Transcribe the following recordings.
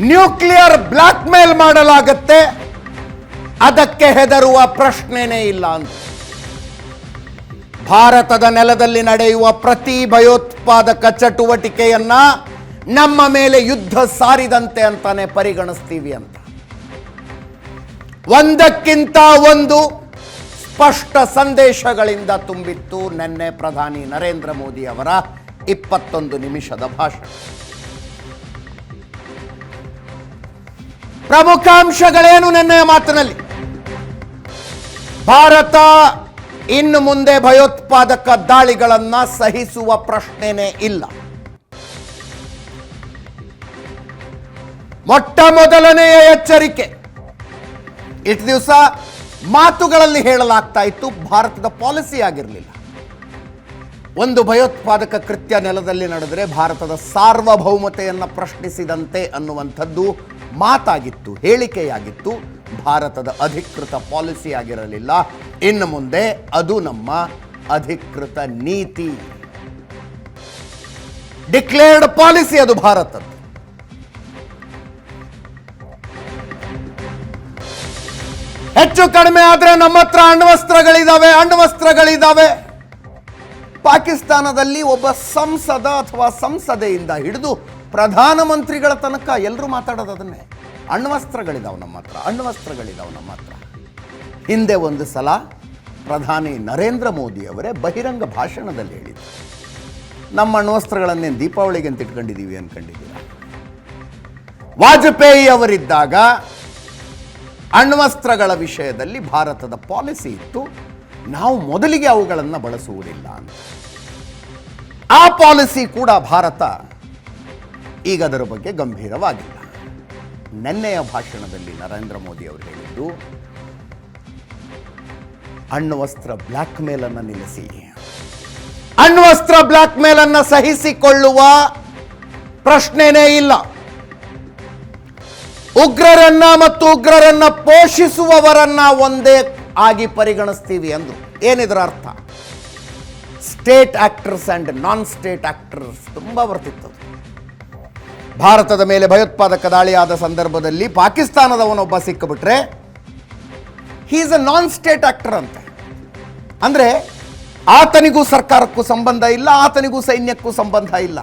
Nuclear black mail ಮಾಡಲಾಗುತ್ತೆ, ಅದಕ್ಕೆ ಹೆದರುವ ಪ್ರಶ್ನೆನೇ ಇಲ್ಲ ಅಂತ. ಭಾರತದ ನೆಲದಲ್ಲಿ ನಡೆಯುವ ಪ್ರತಿ ಭಯೋತ್ಪಾದಕ ಚಟುವಟಿಕೆಯನ್ನ ನಮ್ಮ ಮೇಲೆ ಯುದ್ಧ ಸಾರಿದಂತೆ ಅಂತಾನೆ ಪರಿಗಣಿಸ್ತೀವಿ ಅಂತ. ಒಂದಕ್ಕಿಂತ ಒಂದು ಸ್ಪಷ್ಟ ಸಂದೇಶಗಳಿಂದ ತುಂಬಿತ್ತು ನಿನ್ನೆ ಪ್ರಧಾನಿ ನರೇಂದ್ರ ಮೋದಿ ಅವರ 21 ನಿಮಿಷದ ಭಾಷಣ. ಪ್ರಮುಖ ಅಂಶಗಳೇನು ನಿನ್ನೆಯ ಮಾತಿನಲ್ಲಿ? ಭಾರತ ಇನ್ನು ಮುಂದೆ ಭಯೋತ್ಪಾದಕ ದಾಳಿಗಳನ್ನ ಸಹಿಸುವ ಪ್ರಶ್ನೆನೇ ಇಲ್ಲ. ಮೊಟ್ಟ ಮೊದಲನೆಯ ಎಚ್ಚರಿಕೆ. ಇಷ್ಟು ದಿವಸ ಮಾತುಗಳಲ್ಲಿ ಹೇಳಲಾಗ್ತಾ ಇತ್ತು, ಭಾರತದ ಪಾಲಿಸಿ ಆಗಿರಲಿಲ್ಲ. ಒಂದು ಭಯೋತ್ಪಾದಕ ಕೃತ್ಯ ನೆಲದಲ್ಲಿ ನಡೆದರೆ ಭಾರತದ ಸಾರ್ವಭೌಮತೆಯನ್ನು ಪ್ರಶ್ನಿಸಿದಂತೆ ಅನ್ನುವಂಥದ್ದು ಮಾತಾಗಿತ್ತು, ಹೇಳಿಕೆಯಾಗಿತ್ತು. ಭಾರತದ ಅಧಿಕೃತ ಪಾಲಿಸಿ ಆಗಿರಲಿಲ್ಲ. ಇನ್ನು ಮುಂದೆ ಅದು ನಮ್ಮ ಅಧಿಕೃತ ನೀತಿ, ಡಿಕ್ಲೇರ್ಡ್ ಪಾಲಿಸಿ ಅದು ಭಾರತದ್ದು. ಹೆಚ್ಚು ಕಡಿಮೆ ಆದ್ರೆ ನಮ್ಮ ಹತ್ರ ಅಣ್ವಸ್ತ್ರಗಳಿದಾವೆ. ಪಾಕಿಸ್ತಾನದಲ್ಲಿ ಒಬ್ಬ ಸಂಸದ ಅಥವಾ ಸಂಸದೆಯಿಂದ ಹಿಡಿದು ಪ್ರಧಾನಮಂತ್ರಿಗಳ ತನಕ ಎಲ್ಲರೂ ಮಾತಾಡೋದು ಅದನ್ನೇ, ಅಣ್ವಸ್ತ್ರಗಳಿದಾವೆ ನಮ್ಮ ಹತ್ರ. ಹಿಂದೆ ಒಂದು ಸಲ ಪ್ರಧಾನಿ ನರೇಂದ್ರ ಮೋದಿ ಅವರೇ ಬಹಿರಂಗ ಭಾಷಣದಲ್ಲಿ ಹೇಳಿದರು, ನಮ್ಮ ಅಣ್ವಸ್ತ್ರಗಳನ್ನೇನು ದೀಪಾವಳಿಗೆ ಅಂತ ಇಟ್ಕೊಂಡಿದ್ದೀವಿ ಅನ್ಕೊಂಡಿದ್ದೀರಾ? ವಾಜಪೇಯಿ ಅವರಿದ್ದಾಗ ಅಣ್ವಸ್ತ್ರಗಳ ವಿಷಯದಲ್ಲಿ ಭಾರತದ ಪಾಲಿಸಿ ಇತ್ತು, ನಾವು ಮೊದಲಿಗೆ ಅವುಗಳನ್ನು ಬಳಸುವುದಿಲ್ಲ ಅಂತ. ಆ ಪಾಲಿಸಿ ಕೂಡ ಭಾರತ ಈಗ ಅದರ ಬಗ್ಗೆ ಗಂಭೀರವಾಗಿಲ್ಲ. ನಿನ್ನೆಯ ಭಾಷಣದಲ್ಲಿ ನರೇಂದ್ರ ಮೋದಿ ಅವರು ಹೇಳಿದ್ದು, ಅಣ್ವಸ್ತ್ರ ಬ್ಲ್ಯಾಕ್ ಮೇಲ್ ಅನ್ನು ನಿಲ್ಲಿಸಿ, ಅಣ್ವಸ್ತ್ರ ಬ್ಲ್ಯಾಕ್ ಮೇಲ್ ಅನ್ನು ಸಹಿಸಿಕೊಳ್ಳುವ ಪ್ರಶ್ನೆನೇ ಇಲ್ಲ. ಉಗ್ರರನ್ನ ಮತ್ತು ಉಗ್ರರನ್ನ ಪೋಷಿಸುವವರನ್ನ ಒಂದೇ ಆಗಿ ಪರಿಗಣಿಸ್ತೀವಿ ಅಂದ್ರು. ಏನಿದ್ರ ಅರ್ಥ? State actors and non state actors ತುಂಬಾ ಬರ್ತಿತ್ತು. ಭಾರತದ ಮೇಲೆ ಭಯೋತ್ಪಾದಕ ದಾಳಿಯಾದ ಸಂದರ್ಭದಲ್ಲಿ ಪಾಕಿಸ್ತಾನದವನೊಬ್ಬ ಸಿಕ್ಕಿಬಿಟ್ರೆ he is a non state actor ಅಂತೆ. ಅಂದ್ರೆ ಆತನಿಗೂ ಸರ್ಕಾರಕ್ಕೂ ಸಂಬಂಧ ಇಲ್ಲ, ಆತನಿಗೂ ಸೈನ್ಯಕ್ಕೂ ಸಂಬಂಧ ಇಲ್ಲ.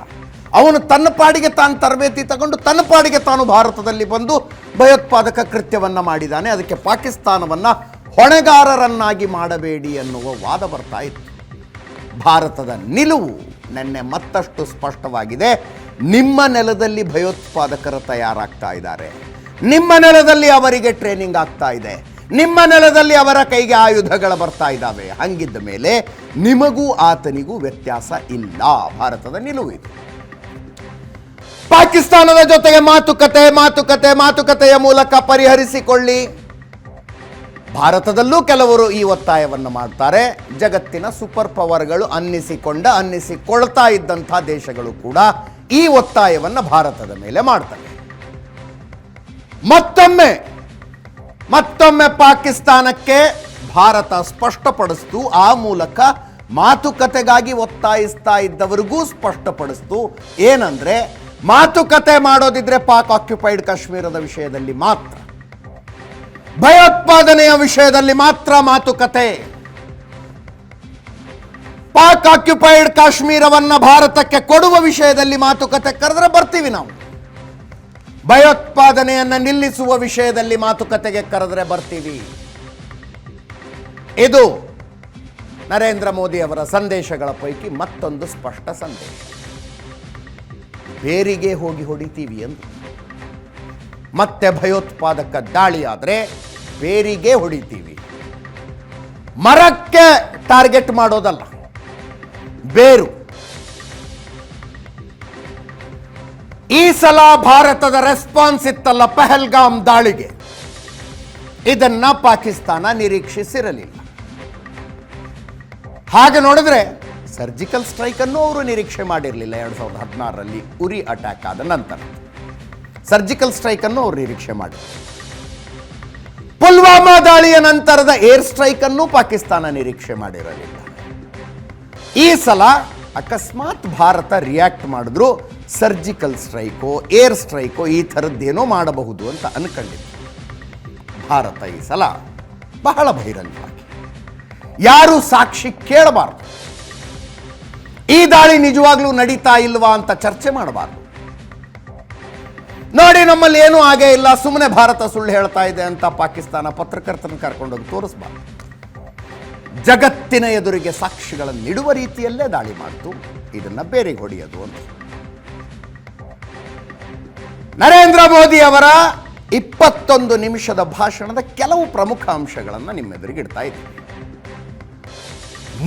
ಅವನು ತನ್ನ ಪಾಡಿಗೆ ತಾನು ತರಬೇತಿ ತಗೊಂಡು ತನ್ನ ಪಾಡಿಗೆ ತಾನು ಭಾರತದಲ್ಲಿ ಬಂದು ಭಯೋತ್ಪಾದಕ ಕೃತ್ಯವನ್ನ ಮಾಡಿದ್ದಾನೆ. ಅದಕ್ಕೆ ಪಾಕಿಸ್ತಾನವನ್ನ ಹೊಣೆಗಾರರನ್ನಾಗಿ ಮಾಡಬೇಡಿ ಎನ್ನುವ ವಾದ ಬರ್ತಾ ಇತ್ತು. ಭಾರತದ ನಿಲುವು ನಿನ್ನೆ ಮತ್ತಷ್ಟು ಸ್ಪಷ್ಟವಾಗಿದೆ. ನಿಮ್ಮ ನೆಲದಲ್ಲಿ ಭಯೋತ್ಪಾದಕರು ತಯಾರಾಗ್ತಾ ಇದ್ದಾರೆ, ನಿಮ್ಮ ನೆಲದಲ್ಲಿ ಅವರಿಗೆ ಟ್ರೈನಿಂಗ್ ಆಗ್ತಾ ಇದೆ, ನಿಮ್ಮ ನೆಲದಲ್ಲಿ ಅವರ ಕೈಗೆ ಆಯುಧಗಳು ಬರ್ತಾ ಇದ್ದಾವೆ. ಹಂಗಿದ್ದ ಮೇಲೆ ನಿಮಗೂ ಆತನಿಗೂ ವ್ಯತ್ಯಾಸ ಇಲ್ಲ. ಭಾರತದ ನಿಲುವು ಇದು. ಪಾಕಿಸ್ತಾನದ ಜೊತೆಗೆ ಮಾತುಕತೆಯ ಮೂಲಕ ಪರಿಹರಿಸಿಕೊಳ್ಳಿ. ಭಾರತದಲ್ಲೂ ಕೆಲವರು ಈ ಒತ್ತಾಯವನ್ನು ಮಾಡ್ತಾರೆ. ಜಗತ್ತಿನ ಸೂಪರ್ ಪವರ್ಗಳು ಅನ್ನಿಸಿಕೊಳ್ತಾ ಇದ್ದಂಥ ದೇಶಗಳು ಕೂಡ ಈ ಒತ್ತಾಯವನ್ನು ಭಾರತದ ಮೇಲೆ ಮಾಡ್ತವೆ. ಮತ್ತೊಮ್ಮೆ ಪಾಕಿಸ್ತಾನಕ್ಕೆ ಭಾರತ ಸ್ಪಷ್ಟಪಡಿಸ್ತು, ಆ ಮೂಲಕ ಮಾತುಕತೆಗಾಗಿ ಒತ್ತಾಯಿಸ್ತಾ ಇದ್ದವರಿಗೂ ಸ್ಪಷ್ಟಪಡಿಸ್ತು. ಏನಂದ್ರೆ, ಮಾತುಕತೆ ಮಾಡೋದಿದ್ರೆ ಪಾಕ್ ಆಕ್ಯುಪೈಡ್ ಕಾಶ್ಮೀರದ ವಿಷಯದಲ್ಲಿ ಮಾತ್ರ, ಭಯೋತ್ಪಾದನೆಯ ವಿಷಯದಲ್ಲಿ ಮಾತ್ರ ಮಾತುಕತೆ. ಪಾಕ್ ಆಕ್ಯುಪೈಡ್ ಕಾಶ್ಮೀರವನ್ನ ಭಾರತಕ್ಕೆ ಕೊಡುವ ವಿಷಯದಲ್ಲಿ ಮಾತುಕತೆ ಕರೆದ್ರೆ ಬರ್ತೀವಿ ನಾವು. ಭಯೋತ್ಪಾದನೆಯನ್ನ ನಿಲ್ಲಿಸುವ ವಿಷಯದಲ್ಲಿ ಮಾತುಕತೆಗೆ ಕರೆದ್ರೆ ಬರ್ತೀವಿ. ಇದು ನರೇಂದ್ರ ಮೋದಿ ಅವರ ಸಂದೇಶಗಳ ಪೈಕಿ ಮತ್ತೊಂದು ಸ್ಪಷ್ಟ ಸಂದೇಶ. ಬೇರಿಗೆ ಹೋಗಿ ಹೊಡಿತೀವಿ ಎಂದು. ಮತ್ತೆ ಭಯೋತ್ಪಾದಕ ದಾಳಿ ಆದರೆ ಬೇರಿಗೆ ಹೊಡಿತೀವಿ, ಮರಕ್ಕೆ ಟಾರ್ಗೆಟ್ ಮಾಡೋದಲ್ಲ, ಬೇರು. ಈ ಸಲ ಭಾರತದ ರೆಸ್ಪಾನ್ಸ್ ಇತ್ತಲ್ಲ ಪಹಲ್ಗಾಮ್ ದಾಳಿಗೆ, ಇದನ್ನ ಪಾಕಿಸ್ತಾನ ನಿರೀಕ್ಷಿಸಿರಲಿಲ್ಲ. ಹಾಗೆ ನೋಡಿದ್ರೆ ಸರ್ಜಿಕಲ್ ಸ್ಟ್ರೈಕ್ ಅನ್ನು ಅವರು ನಿರೀಕ್ಷೆ ಮಾಡಿರಲಿಲ್ಲ. 2016ರಲ್ಲಿ ಉರಿ ಅಟ್ಯಾಕ್ ಆದ ನಂತರ ಸರ್ಜಿಕಲ್ ಸ್ಟ್ರೈಕ್ ಅನ್ನು ಅವರು ನಿರೀಕ್ಷೆ ಮಾಡಿದ್ರು. ಪುಲ್ವಾಮಾ ದಾಳಿಯ ನಂತರದ ಏರ್ ಸ್ಟ್ರೈಕ್ ಅನ್ನು ಪಾಕಿಸ್ತಾನ ನಿರೀಕ್ಷೆ ಮಾಡಿರಲಿಲ್ಲ. ಈ ಸಲ ಅಕಸ್ಮಾತ್ ಭಾರತ ರಿಯಾಕ್ಟ್ ಮಾಡಿದ್ರು, ಸರ್ಜಿಕಲ್ ಸ್ಟ್ರೈಕೋ ಏರ್ ಸ್ಟ್ರೈಕೋ ಈ ಥರದ್ದೇನೋ ಮಾಡಬಹುದು ಅಂತ ಅನ್ಕೊಂಡಿದ್ದೆ. ಭಾರತ ಈ ಸಲ ಬಹಳ ಬಹಿರಂಗವಾಗಿ ಯಾರು ಸಾಕ್ಷಿ ಕೇಳಬಾರದು, ಈ ದಾಳಿ ನಿಜವಾಗ್ಲೂ ನಡೀತಾ ಇಲ್ವಾ ಅಂತ ಚರ್ಚೆ ಮಾಡಬಾರದು. ನೋಡಿ ನಮ್ಮಲ್ಲಿ ಏನೂ ಆಗೇ ಇಲ್ಲ, ಸುಮ್ಮನೆ ಭಾರತ ಸುಳ್ಳು ಹೇಳ್ತಾ ಇದೆ ಅಂತ ಪಾಕಿಸ್ತಾನ ಪತ್ರಕರ್ತರನ್ನು ಕರ್ಕೊಂಡೋಗಿ ತೋರಿಸಬಾರ್ದು. ಜಗತ್ತಿನ ಎದುರಿಗೆ ಸಾಕ್ಷಿಗಳನ್ನು ನೀಡುವ ರೀತಿಯಲ್ಲೇ ದಾಳಿ ಮಾಡ್ತು, ಇದನ್ನ ಬೇರೆಗೆ ಹೊಡೆಯೋದು ಅಂತ. ನರೇಂದ್ರ ಮೋದಿ ಅವರ 21 ನಿಮಿಷದ ಭಾಷಣದ ಕೆಲವು ಪ್ರಮುಖ ಅಂಶಗಳನ್ನು ನಿಮ್ಮೆದುರಿಗೆ ಇಡ್ತಾ ಇದ್ದೀವಿ.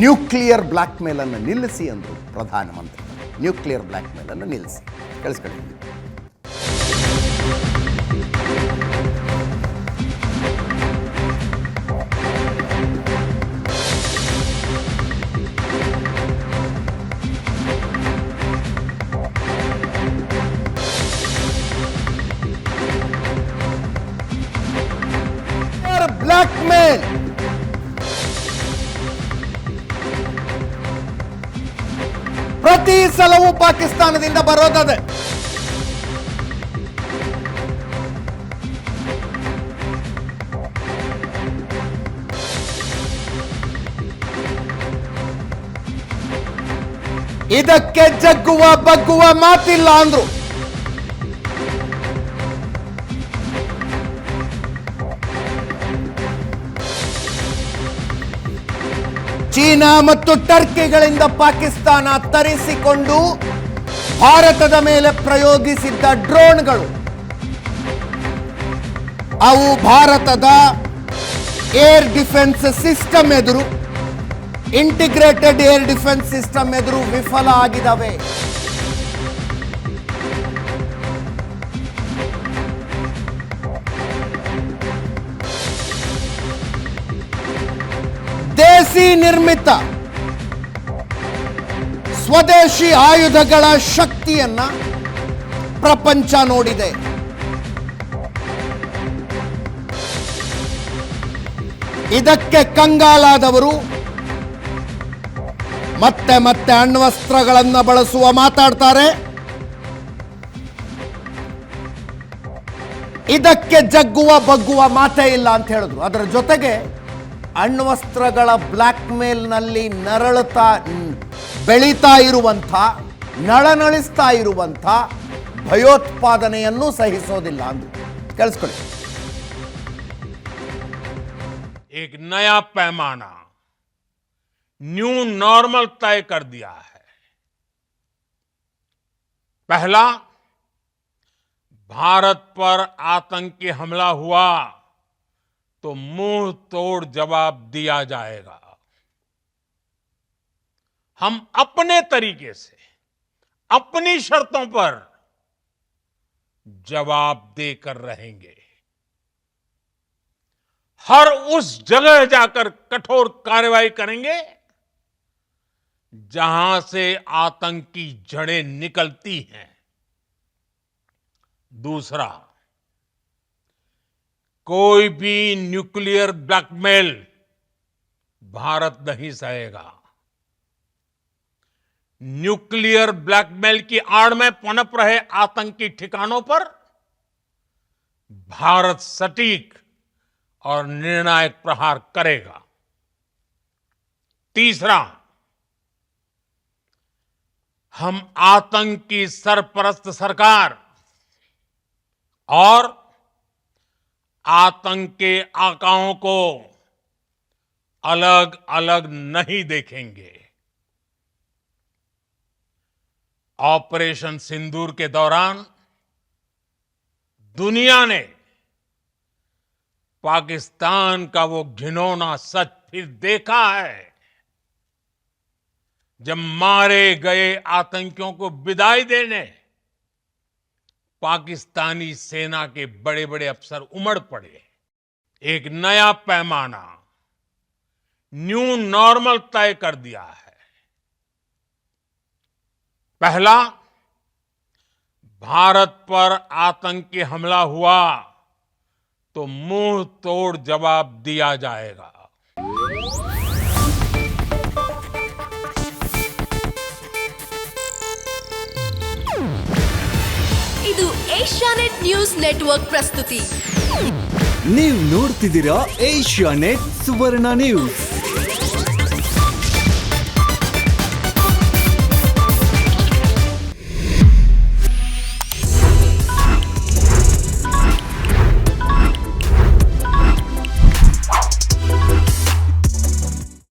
ನ್ಯೂಕ್ಲಿಯರ್ ಬ್ಲ್ಯಾಕ್ ಮೇಲ್ ಅನ್ನು ನಿಲ್ಲಿಸಿ ಅಂದರು ಪ್ರಧಾನಮಂತ್ರಿ. ನ್ಯೂಕ್ಲಿಯರ್ ಬ್ಲ್ಯಾಕ್ ಮೇಲ್ ಅನ್ನು ನಿಲ್ಲಿಸಿ ಕೇಳಿಸ್ಕೊಳ್ಳಿ. ಬ್ಲ್ಯಾಕ್ ಮೇಲ್ ಪ್ರತಿ ಸಲವೂ ಪಾಕಿಸ್ತಾನದಿಂದ ಬರೋದದೆ. ಇದಕ್ಕೆ ಜಗ್ಗುವ ಬಗ್ಗುವ ಮಾತಿಲ್ಲ ಅಂದ್ರು. ಚೀನಾ ಮತ್ತು ಟರ್ಕಿಗಳಿಂದ ಪಾಕಿಸ್ತಾನ ತರಿಸಿಕೊಂಡು ಭಾರತದ ಮೇಲೆ ಪ್ರಯೋಗಿಸಿದ್ದ ಡ್ರೋನ್ಗಳು ಅವು ಭಾರತದ ಏರ್ ಡಿಫೆನ್ಸ್ ಸಿಸ್ಟಮ್ ಎದುರು, ಇಂಟಿಗ್ರೇಟೆಡ್ ಏರ್ ಡಿಫೆನ್ಸ್ ಸಿಸ್ಟಮ್ ಎದುರು ವಿಫಲ ಆಗಿದ್ದಾವೆ. ದೇಸಿ ನಿರ್ಮಿತ ಸ್ವದೇಶಿ ಆಯುಧಗಳ ಶಕ್ತಿಯನ್ನ ಪ್ರಪಂಚ ನೋಡಿದೆ. ಇದಕ್ಕೆ ಕಂಗಾಲಾದವರು ಮತ್ತೆ ಮತ್ತೆ ಅಣ್ವಸ್ತ್ರಗಳನ್ನು ಬಳಸುವ ಮಾತಾಡ್ತಾರೆ. ಇದಕ್ಕೆ ಜಗ್ಗುವ ಬಗ್ಗುವ ಮಾತೇ ಇಲ್ಲ ಅಂತ ಹೇಳಿದ್ರು. ಅದರ ಜೊತೆಗೆ ಅಣ್ವಸ್ತ್ರಗಳ ಬ್ಲ್ಯಾಕ್ ಮೇಲ್ನಲ್ಲಿ ಬೆಳೀತಾ ಇರುವಂಥ, ನಳನಳಿಸ್ತಾ ಇರುವಂಥ ಭಯೋತ್ಪಾದನೆಯನ್ನು ಸಹಿಸೋದಿಲ್ಲ ಅಂದ್ರು. ಕೇಳಿಸ್ಕೊಳ್ಳಿ. एक नया पैमाना, न्यू नॉर्मल तय कर दिया है। पहला, भारत पर आतंकी हमला हुआ तो मुंह तोड़ जवाब दिया जाएगा। हम अपने तरीके से, अपनी शर्तों पर जवाब देकर रहेंगे। हर उस जगह जाकर कठोर कार्रवाई करेंगे जहां से आतंकी जड़ें निकलती हैं। दूसरा, कोई भी न्यूक्लियर ब्लैकमेल भारत नहीं सहेगा। न्यूक्लियर ब्लैकमेल की आड़ में पनप रहे आतंकी ठिकानों पर भारत सटीक और निर्णायक प्रहार करेगा। तीसरा, हम आतंक की सरपरस्त सरकार और आतंक के आकाओं को अलग अलग नहीं देखेंगे। ऑपरेशन सिंदूर के दौरान दुनिया ने पाकिस्तान का वो घिनौना सच फिर देखा है, जब मारे गए आतंकियों को विदाई देने पाकिस्तानी सेना के बड़े बड़े अफसर उमड़ पड़े। एक नया पैमाना, न्यू नॉर्मल तय कर दिया है। पहला, भारत पर आतंकी हमला हुआ तो मुंह तोड़ जवाब दिया जाएगा। ಏಷ್ಯಾನೆಟ್ ನ್ಯೂಸ್ ನೆಟ್ವರ್ಕ್ ಪ್ರಸ್ತುತಿ. ನೀವು ನೋಡ್ತಿದ್ದೀರಾ ಏಷ್ಯಾನೆಟ್ ಸುವರ್ಣ ನ್ಯೂಸ್.